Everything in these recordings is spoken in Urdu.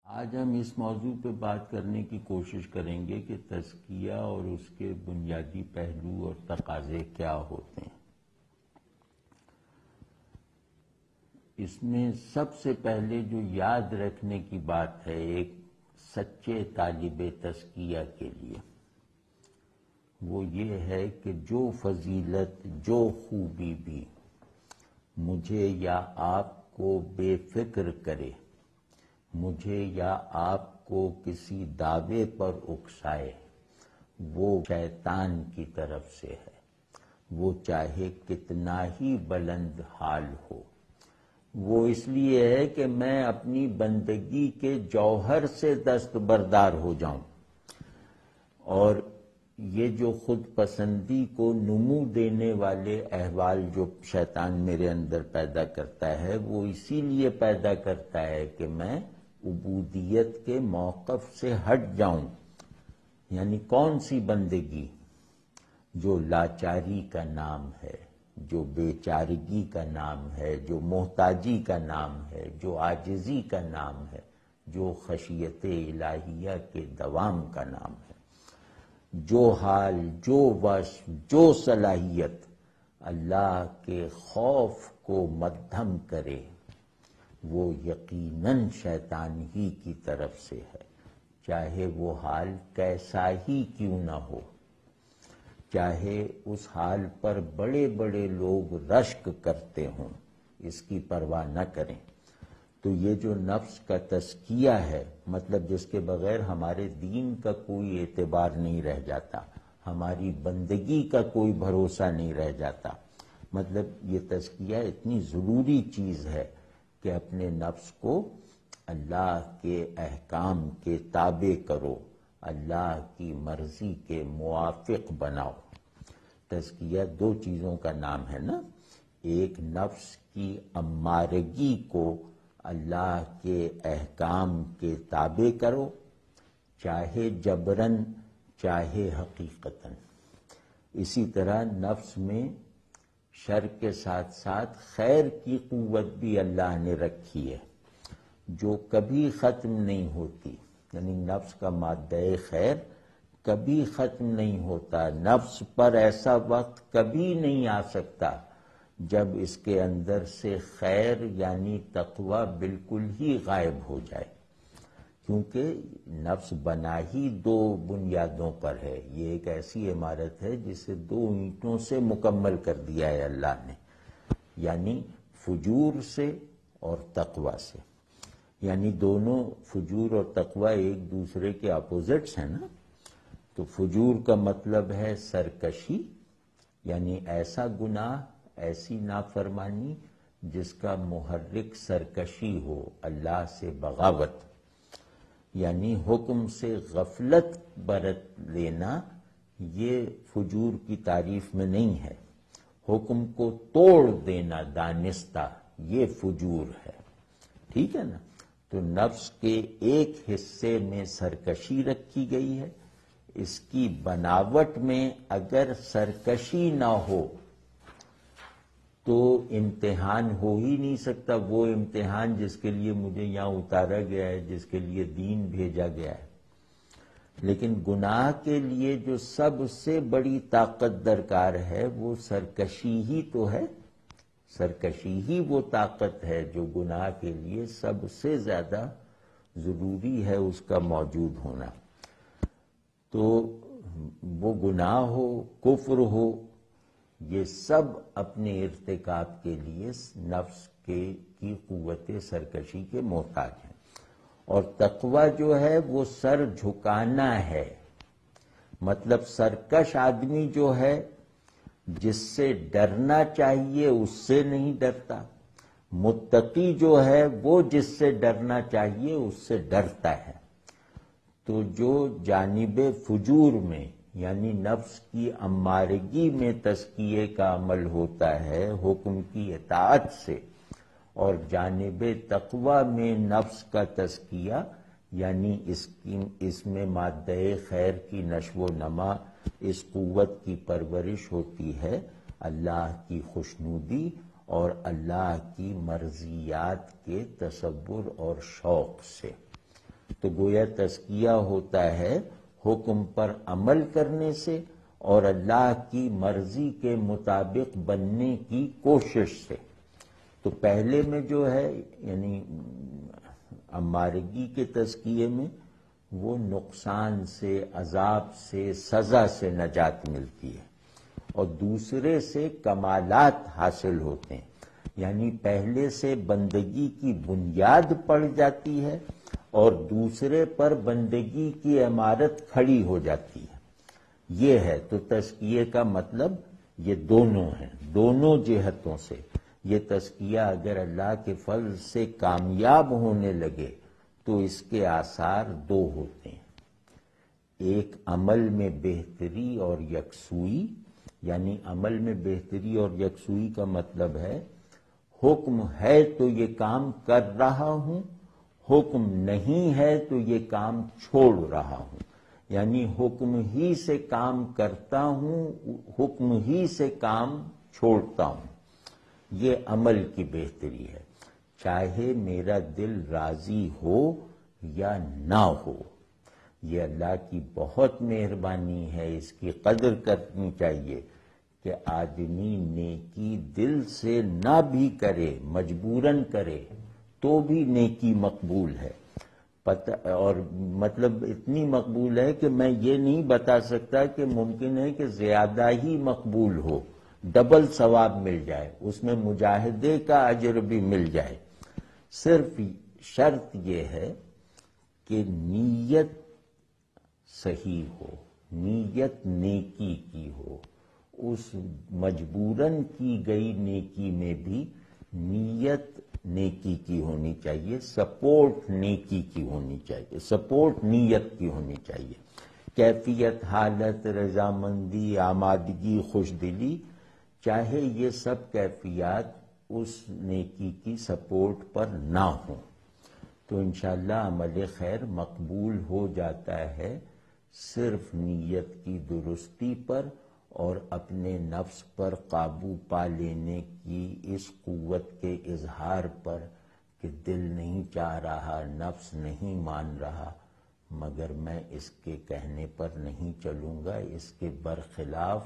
آج ہم اس موضوع پہ بات کرنے کی کوشش کریں گے کہ تزکیہ اور اس کے بنیادی پہلو اور تقاضے کیا ہوتے ہیں۔ اس میں سب سے پہلے جو یاد رکھنے کی بات ہے ایک سچے طالب تزکیہ کے لیے، وہ یہ ہے کہ جو فضیلت، جو خوبی بھی مجھے یا آپ کو بے فکر کرے، مجھے یا آپ کو کسی دعوے پر اکسائے، وہ شیطان کی طرف سے ہے، وہ چاہے کتنا ہی بلند حال ہو۔ وہ اس لیے ہے کہ میں اپنی بندگی کے جوہر سے دستبردار ہو جاؤں، اور یہ جو خود پسندی کو نمو دینے والے احوال جو شیطان میرے اندر پیدا کرتا ہے، وہ اسی لیے پیدا کرتا ہے کہ میں عبودیت کے موقف سے ہٹ جاؤں۔ یعنی کون سی بندگی؟ جو لاچاری کا نام ہے، جو بے چارگی کا نام ہے، جو محتاجی کا نام ہے، جو عاجزی کا نام ہے، جو خشیت الہیہ کے دوام کا نام ہے، جو حال، جو وصف، جو صلاحیت اللہ کے خوف کو مدھم کرے، وہ یقیناً شیطان ہی کی طرف سے ہے، چاہے وہ حال کیسا ہی کیوں نہ ہو، چاہے اس حال پر بڑے بڑے لوگ رشک کرتے ہوں، اس کی پرواہ نہ کریں۔ تو یہ جو نفس کا تزکیہ ہے، مطلب جس کے بغیر ہمارے دین کا کوئی اعتبار نہیں رہ جاتا، ہماری بندگی کا کوئی بھروسہ نہیں رہ جاتا، مطلب یہ تزکیہ اتنی ضروری چیز ہے کہ اپنے نفس کو اللہ کے احکام کے تابع کرو، اللہ کی مرضی کے موافق بناؤ۔ تزکیہ دو چیزوں کا نام ہے نا، ایک نفس کی امارگی کو اللہ کے احکام کے تابع کرو، چاہے جبراً چاہے حقیقتاً۔ اسی طرح نفس میں شر کے ساتھ ساتھ خیر کی قوت بھی اللہ نے رکھی ہے، جو کبھی ختم نہیں ہوتی۔ یعنی نفس کا مادہ خیر کبھی ختم نہیں ہوتا، نفس پر ایسا وقت کبھی نہیں آ سکتا جب اس کے اندر سے خیر یعنی تقوی بالکل ہی غائب ہو جائے، کیونکہ نفس بنا ہی دو بنیادوں پر ہے۔ یہ ایک ایسی عمارت ہے جسے دو اینٹوں سے مکمل کر دیا ہے اللہ نے، یعنی فجور سے اور تقوی سے۔ یعنی دونوں فجور اور تقوی ایک دوسرے کے اپوزٹس ہیں نا۔ تو فجور کا مطلب ہے سرکشی، یعنی ایسا گناہ، ایسی نافرمانی جس کا محرک سرکشی ہو، اللہ سے بغاوت، یعنی حکم سے غفلت برت لینا، یہ فجور کی تعریف میں نہیں ہے۔ حکم کو توڑ دینا دانستہ، یہ فجور ہے، ٹھیک ہے نا۔ تو نفس کے ایک حصے میں سرکشی رکھی گئی ہے، اس کی بناوٹ میں اگر سرکشی نہ ہو تو امتحان ہو ہی نہیں سکتا، وہ امتحان جس کے لیے مجھے یہاں اتارا گیا ہے، جس کے لیے دین بھیجا گیا ہے۔ لیکن گناہ کے لیے جو سب سے بڑی طاقت درکار ہے وہ سرکشی ہی تو ہے، سرکشی ہی وہ طاقت ہے جو گناہ کے لیے سب سے زیادہ ضروری ہے اس کا موجود ہونا۔ تو وہ گناہ ہو، کفر ہو، یہ سب اپنے ارتکاب کے لیے نفس کی قوت سرکشی کے محتاج ہیں۔ اور تقوی جو ہے وہ سر جھکانا ہے، مطلب سرکش آدمی جو ہے جس سے ڈرنا چاہیے اس سے نہیں ڈرتا، متقی جو ہے وہ جس سے ڈرنا چاہیے اس سے ڈرتا ہے۔ تو جو جانب فجور میں یعنی نفس کی امارگی میں تزکیے کا عمل ہوتا ہے حکم کی اطاعت سے، اور جانب تقوی میں نفس کا تزکیہ یعنی اس میں مادہ خیر کی نشو و نما، اس قوت کی پرورش ہوتی ہے اللہ کی خوشنودی اور اللہ کی مرضیات کے تصور اور شوق سے۔ تو گویا تزکیہ ہوتا ہے حکم پر عمل کرنے سے اور اللہ کی مرضی کے مطابق بننے کی کوشش سے۔ تو پہلے میں جو ہے یعنی امارگی کے تزکیے میں وہ نقصان سے، عذاب سے، سزا سے نجات ملتی ہے، اور دوسرے سے کمالات حاصل ہوتے ہیں، یعنی پہلے سے بندگی کی بنیاد پڑ جاتی ہے اور دوسرے پر بندگی کی عمارت کھڑی ہو جاتی ہے۔ یہ ہے تو تزکیے کا مطلب یہ دونوں ہیں، دونوں جہتوں سے۔ یہ تزکیہ اگر اللہ کے فضل سے کامیاب ہونے لگے تو اس کے آثار دو ہوتے ہیں، ایک عمل میں بہتری اور یکسوئی، یعنی عمل میں بہتری اور یکسوئی کا مطلب ہے حکم ہے تو یہ کام کر رہا ہوں، حکم نہیں ہے تو یہ کام چھوڑ رہا ہوں، یعنی حکم ہی سے کام کرتا ہوں، حکم ہی سے کام چھوڑتا ہوں۔ یہ عمل کی بہتری ہے، چاہے میرا دل راضی ہو یا نہ ہو۔ یہ اللہ کی بہت مہربانی ہے، اس کی قدر کرنی چاہیے کہ آدمی نیکی دل سے نہ بھی کرے، مجبوراً کرے تو بھی نیکی مقبول ہے۔ اور مطلب اتنی مقبول ہے کہ میں یہ نہیں بتا سکتا کہ ممکن ہے کہ زیادہ ہی مقبول ہو، ڈبل ثواب مل جائے، اس میں مجاہدے کا اجر بھی مل جائے۔ صرف شرط یہ ہے کہ نیت صحیح ہو، نیت نیکی کی ہو، اس مجبوراً کی گئی نیکی میں بھی نیت نیکی کی ہونی چاہیے، سپورٹ نیکی کی ہونی چاہیے، سپورٹ نیت کی ہونی چاہیے۔ کیفیت، حالت، رضامندی، آمادگی، خوش دلی، چاہے یہ سب کیفیات اس نیکی کی سپورٹ پر نہ ہوں تو انشاءاللہ عمل خیر مقبول ہو جاتا ہے، صرف نیت کی درستی پر اور اپنے نفس پر قابو پا لینے کی اس قوت کے اظہار پر کہ دل نہیں چاہ رہا، نفس نہیں مان رہا، مگر میں اس کے کہنے پر نہیں چلوں گا، اس کے برخلاف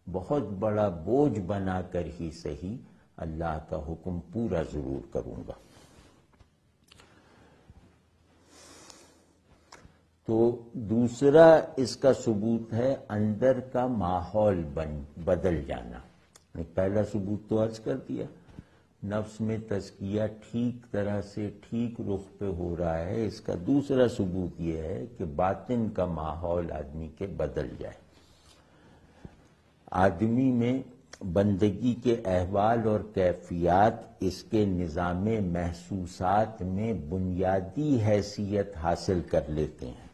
بہت بڑا بوجھ بنا کر ہی صحیح اللہ کا حکم پورا ضرور کروں گا۔ تو دوسرا اس کا ثبوت ہے اندر کا ماحول بدل جانا۔ پہلا ثبوت تو عرض کر دیا، نفس میں تزکیہ ٹھیک طرح سے ٹھیک رخ پہ ہو رہا ہے۔ اس کا دوسرا ثبوت یہ ہے کہ باطن کا ماحول آدمی کے بدل جائے۔ آدمی میں بندگی کے احوال اور کیفیات اس کے نظام محسوسات میں بنیادی حیثیت حاصل کر لیتے ہیں۔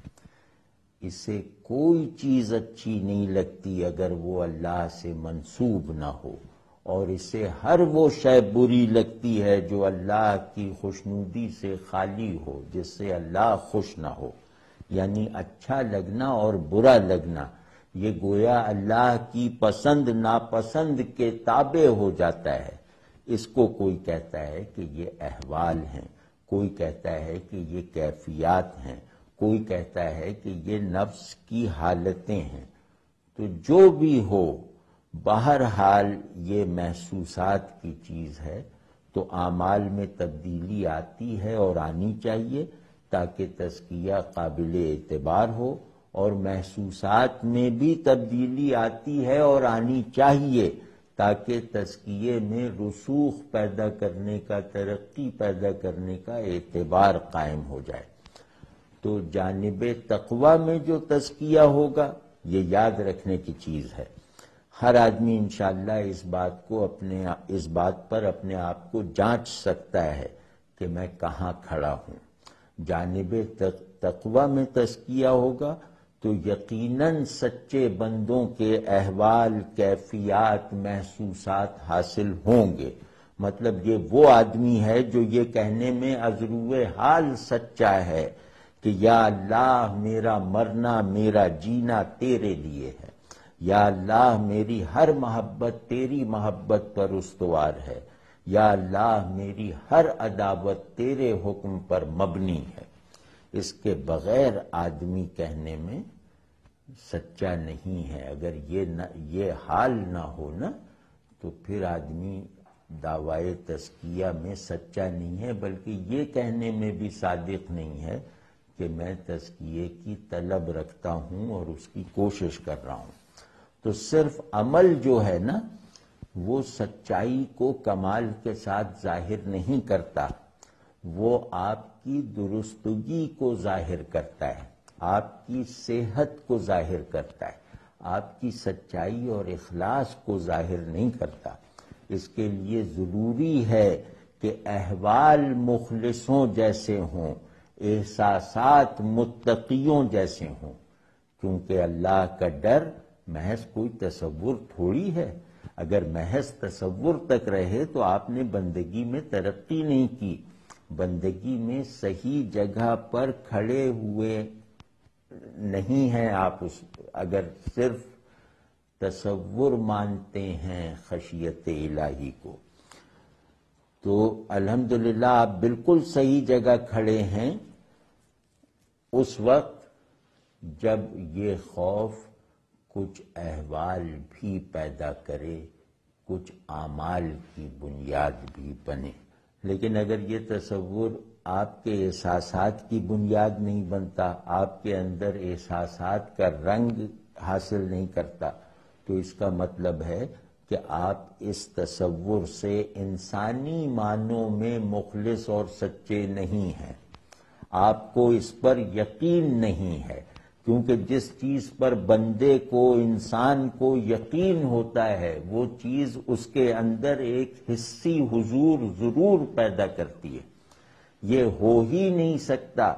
اسے کوئی چیز اچھی نہیں لگتی اگر وہ اللہ سے منسوب نہ ہو، اور اسے ہر وہ شے بری لگتی ہے جو اللہ کی خوشنودی سے خالی ہو، جس سے اللہ خوش نہ ہو۔ یعنی اچھا لگنا اور برا لگنا یہ گویا اللہ کی پسند ناپسند کے تابع ہو جاتا ہے۔ اس کو کوئی کہتا ہے کہ یہ احوال ہیں، کوئی کہتا ہے کہ یہ کیفیات ہیں، کوئی کہتا ہے کہ یہ نفس کی حالتیں ہیں۔ تو جو بھی ہو، بہرحال یہ محسوسات کی چیز ہے، تو اعمال میں تبدیلی آتی ہے اور آنی چاہیے تاکہ تزکیہ قابل اعتبار ہو، اور محسوسات میں بھی تبدیلی آتی ہے اور آنی چاہیے تاکہ تزکیے میں رسوخ پیدا کرنے کا، ترقی پیدا کرنے کا اعتبار قائم ہو جائے۔ تو جانب تقوی میں جو تزکیہ ہوگا یہ یاد رکھنے کی چیز ہے۔ ہر آدمی انشاءاللہ اس بات پر اپنے آپ کو جانچ سکتا ہے کہ میں کہاں کھڑا ہوں۔ جانب تقوی میں تزکیہ ہوگا تو یقیناً سچے بندوں کے احوال، کیفیات، محسوسات حاصل ہوں گے۔ مطلب یہ وہ آدمی ہے جو یہ کہنے میں ازرو حال سچا ہے کہ یا اللہ میرا مرنا، میرا جینا تیرے لیے ہے، یا اللہ میری ہر محبت تیری محبت پر استوار ہے، یا اللہ میری ہر عداوت تیرے حکم پر مبنی ہے۔ اس کے بغیر آدمی کہنے میں سچا نہیں ہے. اگر یہ حال نہ ہو نا تو پھر آدمی دعوی تزکیہ میں سچا نہیں ہے، بلکہ یہ کہنے میں بھی صادق نہیں ہے کہ میں تزکیے کی طلب رکھتا ہوں اور اس کی کوشش کر رہا ہوں. تو صرف عمل جو ہے نا وہ سچائی کو کمال کے ساتھ ظاہر نہیں کرتا، وہ آپ کی درستگی کو ظاہر کرتا ہے، آپ کی صحت کو ظاہر کرتا ہے، آپ کی سچائی اور اخلاص کو ظاہر نہیں کرتا. اس کے لیے ضروری ہے کہ احوال مخلصوں جیسے ہوں، احساسات متقیوں جیسے ہوں، کیونکہ اللہ کا ڈر محض کوئی تصور تھوڑی ہے. اگر محض تصور تک رہے تو آپ نے بندگی میں ترقی نہیں کی. بندگی میں صحیح جگہ پر کھڑے ہوئے نہیں ہیں آپ. اگر صرف تصور مانتے ہیں خشیت الہی کو تو الحمدللہ آپ بالکل صحیح جگہ کھڑے ہیں اس وقت جب یہ خوف کچھ احوال بھی پیدا کرے، کچھ اعمال کی بنیاد بھی بنے. لیکن اگر یہ تصور آپ کے احساسات کی بنیاد نہیں بنتا، آپ کے اندر احساسات کا رنگ حاصل نہیں کرتا، تو اس کا مطلب ہے کہ آپ اس تصور سے انسانی معنوں میں مخلص اور سچے نہیں ہیں. آپ کو اس پر یقین نہیں ہے، کیونکہ جس چیز پر بندے کو، انسان کو یقین ہوتا ہے وہ چیز اس کے اندر ایک حسی حضور ضرور پیدا کرتی ہے. یہ ہو ہی نہیں سکتا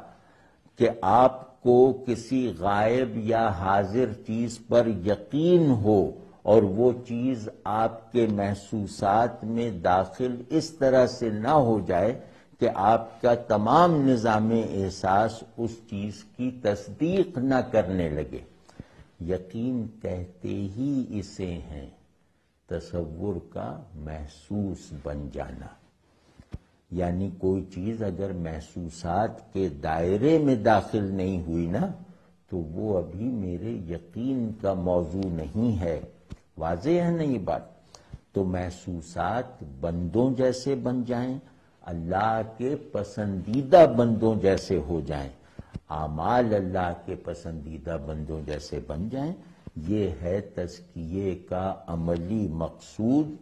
کہ آپ کو کسی غائب یا حاضر چیز پر یقین ہو اور وہ چیز آپ کے محسوسات میں داخل اس طرح سے نہ ہو جائے کہ آپ کا تمام نظام احساس اس چیز کی تصدیق نہ کرنے لگے. یقین کہتے ہی اسے ہیں، تصور کا محسوس بن جانا. یعنی کوئی چیز اگر محسوسات کے دائرے میں داخل نہیں ہوئی نا تو وہ ابھی میرے یقین کا موضوع نہیں ہے. واضح ہے نا یہ بات؟ تو محسوسات بندوں جیسے بن جائیں، اللہ کے پسندیدہ بندوں جیسے ہو جائیں، اعمال اللہ کے پسندیدہ بندوں جیسے بن جائیں. یہ ہے تزکیے کا عملی مقصود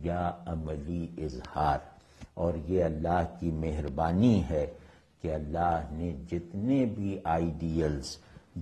یا عملی اظہار. اور یہ اللہ کی مہربانی ہے کہ اللہ نے جتنے بھی آئیڈیلز،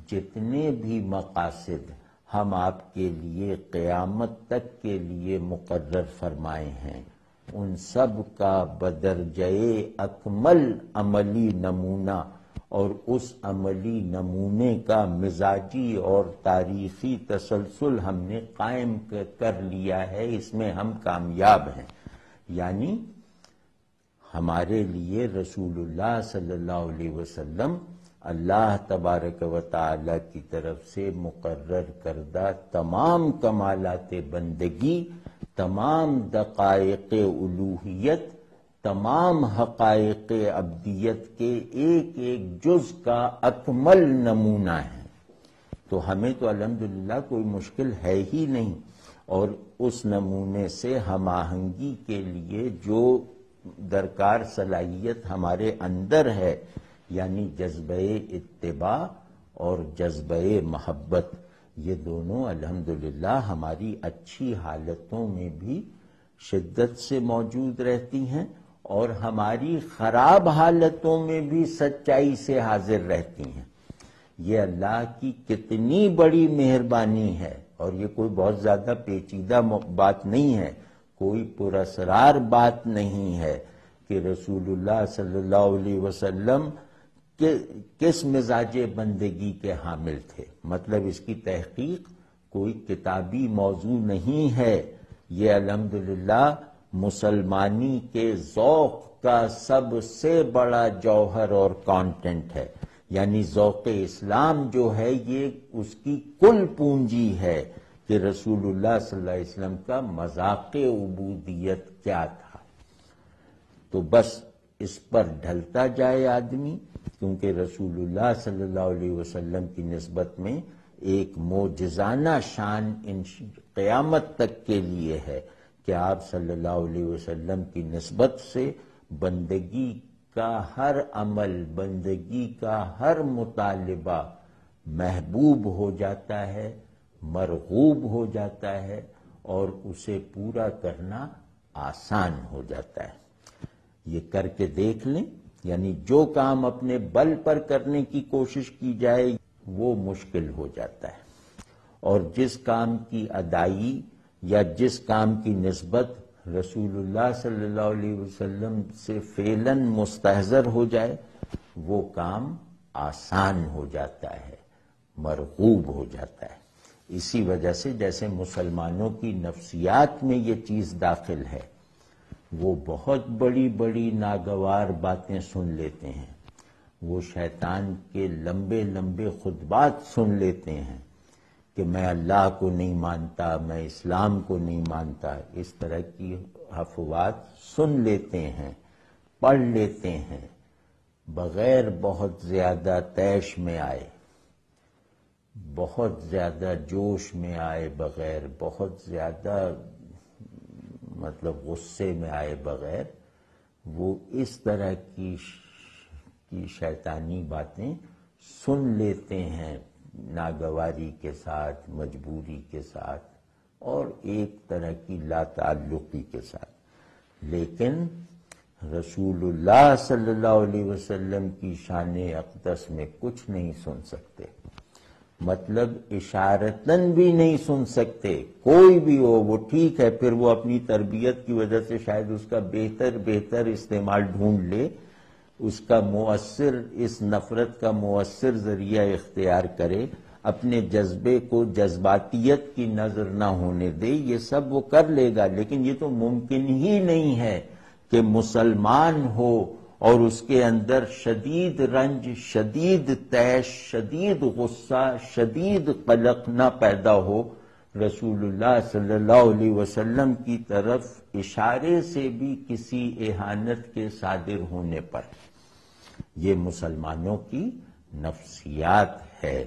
جتنے بھی مقاصد ہم آپ کے لیے قیامت تک کے لیے مقرر فرمائے ہیں، ان سب کا بدرجہ اکمل عملی نمونہ اور اس عملی نمونے کا مزاجی اور تاریخی تسلسل ہم نے قائم کر لیا ہے. اس میں ہم کامیاب ہیں. یعنی ہمارے لیے رسول اللہ صلی اللہ علیہ وسلم اللہ تبارک و تعالی کی طرف سے مقرر کردہ تمام کمالات بندگی، تمام دقائق الوہیت، تمام حقائق عبدیت کے ایک ایک جز کا اکمل نمونہ ہے. تو ہمیں تو الحمدللہ کوئی مشکل ہے ہی نہیں. اور اس نمونے سے ہم آہنگی کے لیے جو درکار صلاحیت ہمارے اندر ہے، یعنی جذبہ اتباع اور جذبہ محبت، یہ دونوں الحمدللہ ہماری اچھی حالتوں میں بھی شدت سے موجود رہتی ہیں اور ہماری خراب حالتوں میں بھی سچائی سے حاضر رہتی ہیں. یہ اللہ کی کتنی بڑی مہربانی ہے. اور یہ کوئی بہت زیادہ پیچیدہ بات نہیں ہے، کوئی پراسرار بات نہیں ہے کہ رسول اللہ صلی اللہ علیہ وسلم کس مزاج بندگی کے حامل تھے. مطلب اس کی تحقیق کوئی کتابی موضوع نہیں ہے. یہ الحمدللہ مسلمانی کے ذوق کا سب سے بڑا جوہر اور کانٹینٹ ہے. یعنی ذوق اسلام جو ہے یہ اس کی کل پونجی ہے کہ رسول اللہ صلی اللہ علیہ وسلم کا مذاق عبودیت کیا تھا. تو بس اس پر ڈھلتا جائے آدمی، کیونکہ رسول اللہ صلی اللہ علیہ وسلم کی نسبت میں ایک معجزانہ شان ان قیامت تک کے لیے ہے کہ آپ صلی اللہ علیہ وسلم کی نسبت سے بندگی کا ہر عمل، بندگی کا ہر مطالبہ محبوب ہو جاتا ہے، مرغوب ہو جاتا ہے، اور اسے پورا کرنا آسان ہو جاتا ہے۔ یہ کر کے دیکھ لیں، یعنی جو کام اپنے بل پر کرنے کی کوشش کی جائے وہ مشکل ہو جاتا ہے، اور جس کام کی ادائی یا جس کام کی نسبت رسول اللہ صلی اللہ علیہ وسلم سے فعلاً مستحضر ہو جائے وہ کام آسان ہو جاتا ہے، مرغوب ہو جاتا ہے۔ اسی وجہ سے جیسے مسلمانوں کی نفسیات میں یہ چیز داخل ہے، وہ بہت بڑی بڑی ناگوار باتیں سن لیتے ہیں، وہ شیطان کے لمبے لمبے خطبات سن لیتے ہیں کہ میں اللہ کو نہیں مانتا، میں اسلام کو نہیں مانتا، اس طرح کی افواہ سن لیتے ہیں، پڑھ لیتے ہیں، بغیر بہت زیادہ طیش میں آئے، بہت زیادہ جوش میں آئے بغیر، بہت زیادہ غصے میں آئے بغیر، وہ اس طرح کی شیطانی باتیں سن لیتے ہیں ناگواری کے ساتھ، مجبوری کے ساتھ، اور ایک طرح کی لا تعلقی کے ساتھ۔ لیکن رسول اللہ صلی اللہ علیہ وسلم کی شان اقدس میں کچھ نہیں سن سکتے، مطلب اشارتاً بھی نہیں سن سکتے، کوئی بھی ہو وہ ٹھیک ہے، پھر وہ اپنی تربیت کی وجہ سے شاید اس کا بہتر استعمال ڈھونڈ لے، اس کا مؤثر، اس نفرت کا مؤثر ذریعہ اختیار کرے، اپنے جذبے کو جذباتیت کی نظر نہ ہونے دے، یہ سب وہ کر لے گا، لیکن یہ تو ممکن ہی نہیں ہے کہ مسلمان ہو اور اس کے اندر شدید رنج، شدید طیش، شدید غصہ، شدید قلق نہ پیدا ہو رسول اللہ صلی اللہ علیہ وسلم کی طرف اشارے سے بھی کسی اہانت کے صادر ہونے پر۔ یہ مسلمانوں کی نفسیات ہے۔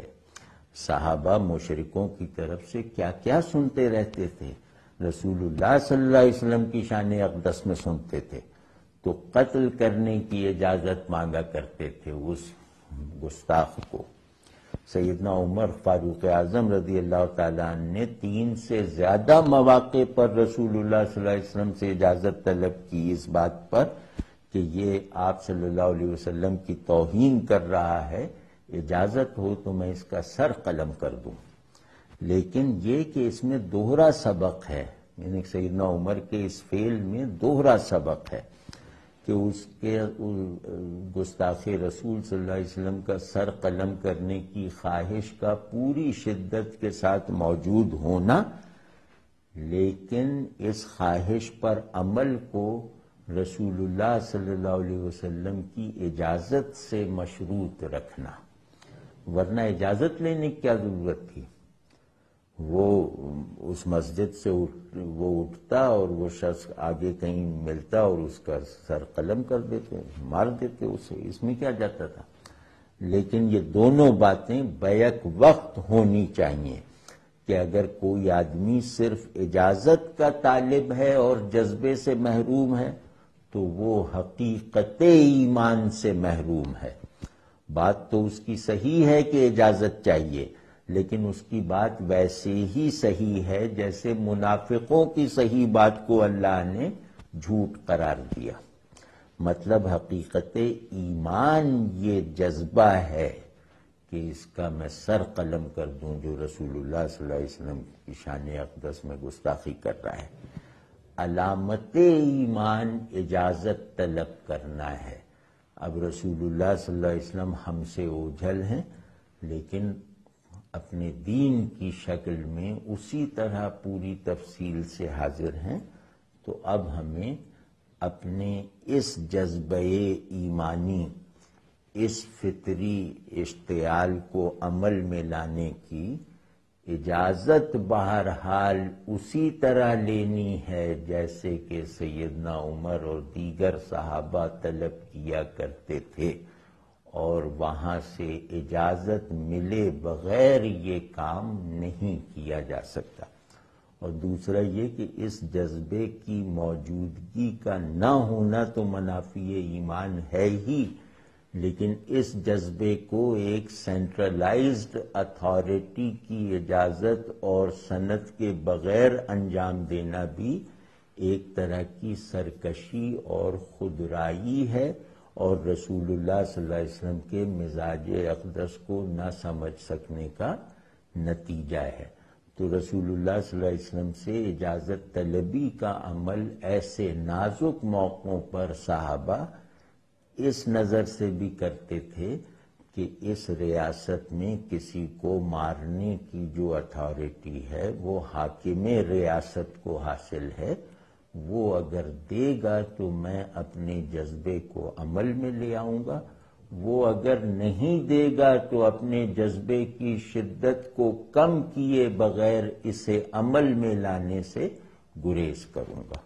صحابہ مشرکوں کی طرف سے کیا کیا سنتے رہتے تھے، رسول اللہ صلی اللہ علیہ وسلم کی شان اقدس میں سنتے تھے تو قتل کرنے کی اجازت مانگا کرتے تھے اس گستاخ کو۔ سیدنا عمر فاروق اعظم رضی اللہ تعالیٰ عنہ نے 3 سے زیادہ مواقع پر رسول اللہ صلی اللہ علیہ وسلم سے اجازت طلب کی اس بات پر کہ یہ آپ صلی اللہ علیہ وسلم کی توہین کر رہا ہے، اجازت ہو تو میں اس کا سر قلم کر دوں۔ لیکن یہ کہ اس میں دوہرا سبق ہے، یعنی سیدنا عمر کے اس فعل میں دوہرا سبق ہے کہ اس کے گستاخ رسول صلی اللہ علیہ وسلم کا سر قلم کرنے کی خواہش کا پوری شدت کے ساتھ موجود ہونا، لیکن اس خواہش پر عمل کو رسول اللہ صلی اللہ علیہ وسلم کی اجازت سے مشروط رکھنا، ورنہ اجازت لینے کی کیا ضرورت تھی؟ وہ اس مسجد سے وہ اٹھتا اور وہ شخص آگے کہیں ملتا اور اس کا سر قلم کر دیتے، مار دیتے اسے، اس میں کیا جاتا تھا؟ لیکن یہ دونوں باتیں بیک وقت ہونی چاہیے کہ اگر کوئی آدمی صرف اجازت کا طالب ہے اور جذبے سے محروم ہے تو وہ حقیقت ایمان سے محروم ہے۔ بات تو اس کی صحیح ہے کہ اجازت چاہیے، لیکن اس کی بات ویسے ہی صحیح ہے جیسے منافقوں کی صحیح بات کو اللہ نے جھوٹ قرار دیا۔ مطلب حقیقت ایمان یہ جذبہ ہے کہ اس کا میں سر قلم کر دوں جو رسول اللہ صلی اللہ علیہ وسلم کی شان اقدس میں گستاخی کر رہا ہے۔ علامت ایمان اجازت طلب کرنا ہے۔ اب رسول اللہ صلی اللہ علیہ وسلم ہم سے اوجھل ہیں، لیکن اپنے دین کی شکل میں اسی طرح پوری تفصیل سے حاضر ہیں، تو اب ہمیں اپنے اس جذبہ ایمانی، اس فطری اشتعال کو عمل میں لانے کی اجازت بہرحال اسی طرح لینی ہے جیسے کہ سیدنا عمر اور دیگر صحابہ طلب کیا کرتے تھے، اور وہاں سے اجازت ملے بغیر یہ کام نہیں کیا جا سکتا۔ اور دوسرا یہ کہ اس جذبے کی موجودگی کا نہ ہونا تو منافی ایمان ہے ہی، لیکن اس جذبے کو ایک سینٹرلائزڈ اتھارٹی کی اجازت اور سند کے بغیر انجام دینا بھی ایک طرح کی سرکشی اور خودرائی ہے، اور رسول اللہ صلی اللہ علیہ وسلم کے مزاج اقدس کو نہ سمجھ سکنے کا نتیجہ ہے۔ تو رسول اللہ صلی اللہ علیہ وسلم سے اجازت طلبی کا عمل ایسے نازک موقعوں پر صحابہ اس نظر سے بھی کرتے تھے کہ اس ریاست میں کسی کو مارنے کی جو اتھارٹی ہے وہ حاکم ریاست کو حاصل ہے، وہ اگر دے گا تو میں اپنے جذبے کو عمل میں لے آؤں گا، وہ اگر نہیں دے گا تو اپنے جذبے کی شدت کو کم کیے بغیر اسے عمل میں لانے سے گریز کروں گا۔